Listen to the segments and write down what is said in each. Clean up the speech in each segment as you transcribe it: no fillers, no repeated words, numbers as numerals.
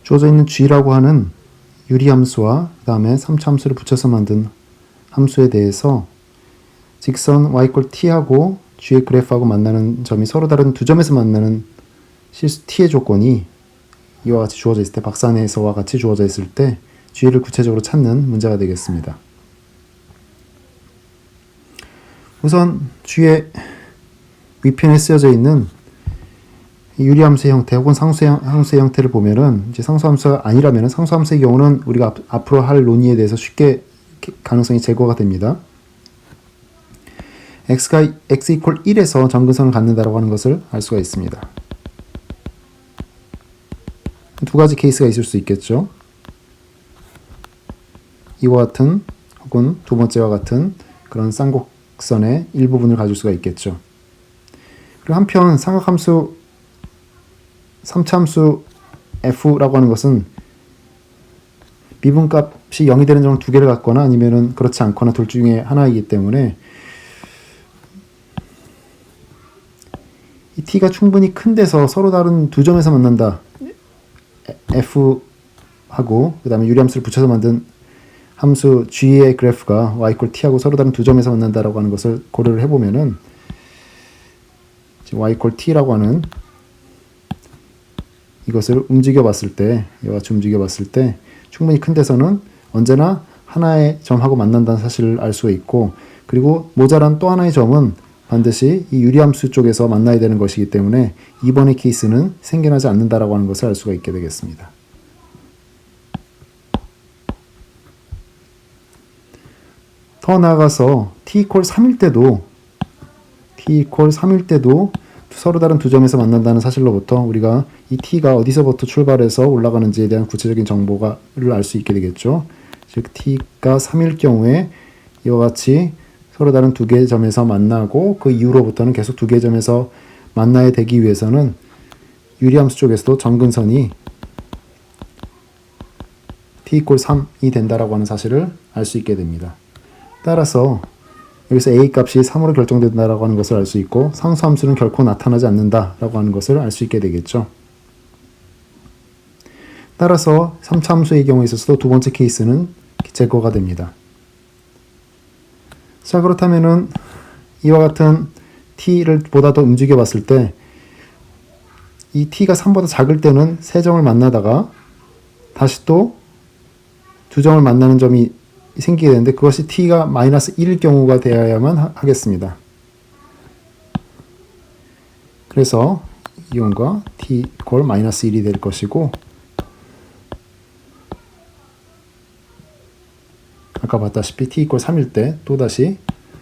주어져 있는 g라고 하는 유리함수와 그 다음에 3차 함수를 붙여서 만든 함수에 대해서 직선 y = t하고 g의 그래프하고 만나는 점이 서로 다른 두 점에서 만나는 실수 t의 조건이 이와 같이 주어져 있을 때, 박산에서와 같이 주어져 있을 때 g를 구체적으로 찾는 문제가 되겠습니다. 우선 g의 위편에 쓰여져 있는 유리함수의 형태 혹은 상수함수의 형태를 보면은, 이제 상수함수가 아니라면 상수함수의 경우는 우리가 앞으로 할 논의에 대해서 쉽게 가능성이 제거가 됩니다. x = 1에서 점근선을 갖는다라고 하는 것을 알 수가 있습니다. 두 가지 케이스가 있을 수 있겠죠. 이와 같은 혹은 두 번째와 같은 그런 쌍곡선의 일부분을 가질 수가 있겠죠. 그리고 한편 삼각함수 3차 함수 f라고 하는 것은 미분값이 0이 되는 점을 두 개를 갖거나 아니면은 그렇지 않거나 둘 중에 하나이기 때문에 이 t가 충분히 큰 데서 서로 다른 두 점에서 만난다. f하고 그 다음에 유리함수를 붙여서 만든 함수 g의 그래프가 y = t하고 서로 다른 두 점에서 만난다라고 하는 것을 고려를 해보면은 y = t라고 하는 이것을 움직여 봤을 때, 이와 같이 움직여 봤을 때 충분히 큰 데서는 언제나 하나의 점하고 만난다는 사실을 알 수가 있고, 그리고 모자란 또 하나의 점은 반드시 이 유리함수 쪽에서 만나야 되는 것이기 때문에 이번의 케이스는 생겨나지 않는다라고 하는 것을 알 수가 있게 되겠습니다. 더 나아가서 t = 3일 때도 서로 다른 두 점에서 만난다는 사실로부터 우리가 이 t가 어디서부터 출발해서 올라가는지에 대한 구체적인 정보를 알 수 있게 되겠죠. 즉 t가 3일 경우에 이와 같이 서로 다른 두 개의 점에서 만나고 그 이후로부터는 계속 두 개의 점에서 만나야 되기 위해서는 유리함수 쪽에서도 점근선이 t = 3이 된다라고 하는 사실을 알 수 있게 됩니다. 따라서 여기서 a 값이 3으로 결정된다라고 하는 것을 알 수 있고, 상수함수는 결코 나타나지 않는다라고 하는 것을 알 수 있게 되겠죠. 따라서 3차 함수의 경우에 있어서도 두 번째 케이스는 제거가 됩니다. 자, 그렇다면은 이와 같은 t를 보다 더 움직여 봤을 때 이 t가 3보다 작을 때는 세 점을 만나다가 다시 또 두 점을 만나는 점이 생기게 되는데, 그것이 t가 -1일 경우가 되어야만 하겠습니다. 그래서 이온과 t = -1이 될 것이고, 아까 봤다시피 t = 3일 때 또다시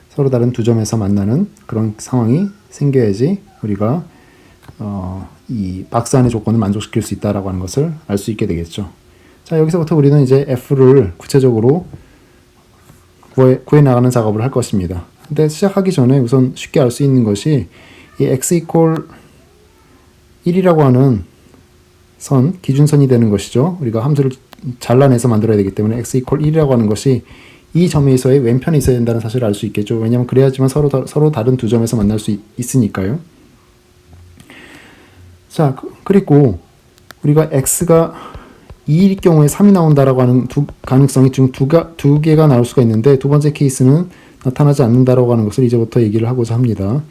서로 다른 두 점에서 만나는 그런 상황이 생겨야지 우리가 이 박산의 조건을 만족시킬 수 있다라고 하는 것을 알 수 있게 되겠죠. 자, 여기서부터 우리는 이제 f를 구체적으로 구해 나가는 작업을 할 것입니다. 근데 시작하기 전에 우선 쉽게 알 수 있는 것이 이 x = 1이라고 하는 선, 기준선이 되는 것이죠. 우리가 함수를 잘라내서 만들어야 되기 때문에 x = 1이라고 하는 것이 이 점에서의 왼편에 있어야 된다는 사실을 알 수 있겠죠. 왜냐하면 그래야지만 서로 다른 두 점에서 만날 수 있으니까요. 자, 그리고 우리가 x가 2일 경우에 3이 나온다라고 하는 가능성이 중 두 개가 나올 수가 있는데, 두 번째 케이스는 나타나지 않는다라고 하는 것을 이제부터 얘기를 하고자 합니다.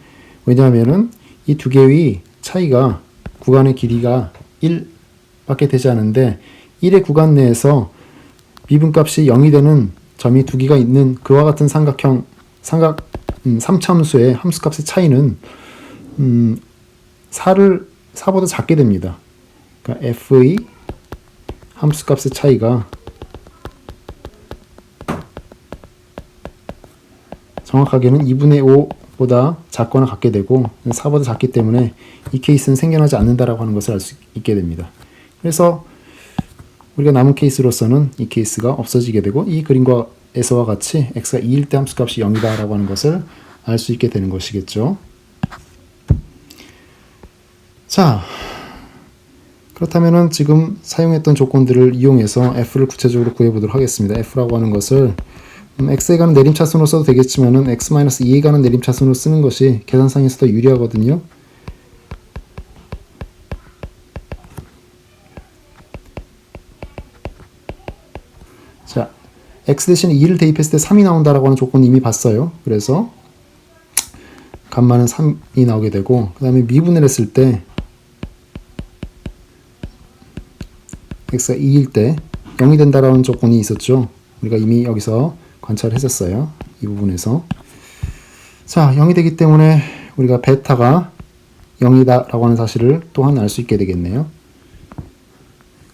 왜냐하면은 이 두 개의 차이가 구간의 길이가 1밖에 되지 않은데, 1의 구간 내에서 미분값이 0이 되는 점이 두 개가 있는 그와 같은 삼각 3차 함수의 함수값의 차이는 4보다 작게 됩니다. 그러니까 f의 함수값의 차이가 정확하게는 2분의 5보다 작거나 같게 되고 4보다 작기 때문에 이 케이스는 생겨나지 않는다라고 하는 것을 알 수 있게 됩니다. 그래서 우리가 남은 케이스로서는 이 케이스가 없어지게 되고, 이 그림과에서와 같이 x가 2일 때 함수값이 0이다 라고 하는 것을 알 수 있게 되는 것이겠죠. 자, 그렇다면은 지금 사용했던 조건들을 이용해서 f를 구체적으로 구해보도록 하겠습니다. f라고 하는 것을 x에 가는 내림차순으로 써도 되겠지만은 x-2에 가는 내림차순으로 쓰는 것이 계산상에서 더 유리하거든요. x 대신에 2를 대입했을 때 3이 나온다라고 하는 조건을 이미 봤어요. 그래서 값만은 3이 나오게 되고, 그 다음에 미분을 했을 때 x가 2일 때 0이 된다라는 조건이 있었죠. 우리가 이미 여기서 관찰했었어요. 이 부분에서. 자, 0이 되기 때문에 우리가 베타가 0이다 라고 하는 사실을 또한 알 수 있게 되겠네요.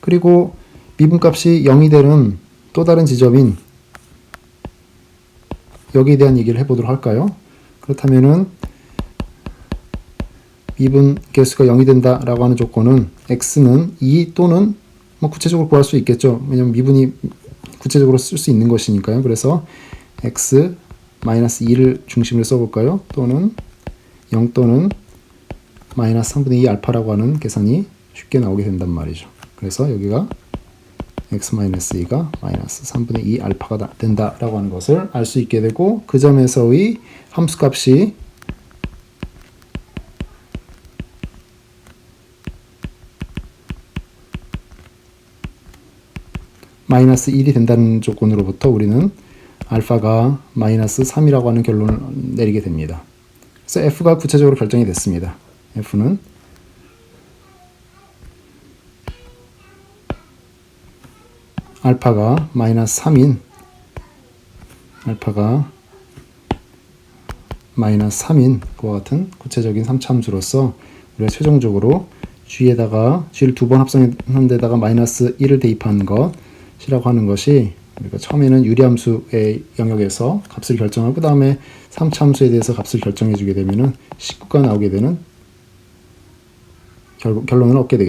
그리고 미분값이 0이 되는 또 다른 지점인 여기에 대한 얘기를 해보도록 할까요? 그렇다면은 미분 개수가 0이 된다 라고 하는 조건은 x는 2 또는 뭐 구체적으로 구할 수 있겠죠. 왜냐면 미분이 구체적으로 쓸 수 있는 것이니까요. 그래서 x 마이너스 2를 중심으로 써볼까요? 또는 0 또는 마이너스 3분의 2 알파라고 하는 계산이 쉽게 나오게 된단 말이죠. 그래서 여기가 x 마이너스 2가 마이너스 3분의 2 알파가 된다라고 하는 것을 알 수 있게 되고, 그 점에서의 함수값이 마이너스 1이 된다는 조건으로부터 우리는 알파가 마이너스 3이라고 하는 결론을 내리게 됩니다. 그래서 f가 구체적으로 결정이 됐습니다. f는 알파가 마이너스 3인 그와 같은 구체적인 3차 함수로서 우리가 최종적으로 g를 두 번 합성한 데다가 마이너스 1을 대입한 것이라고 하는 것이, 우리가 처음에는 유리함수의 영역에서 값을 결정하고 그 다음에 3차 함수에 대해서 값을 결정해 주게 되면은 식구가 나오게 되는 결론을 얻게 되겠습니다.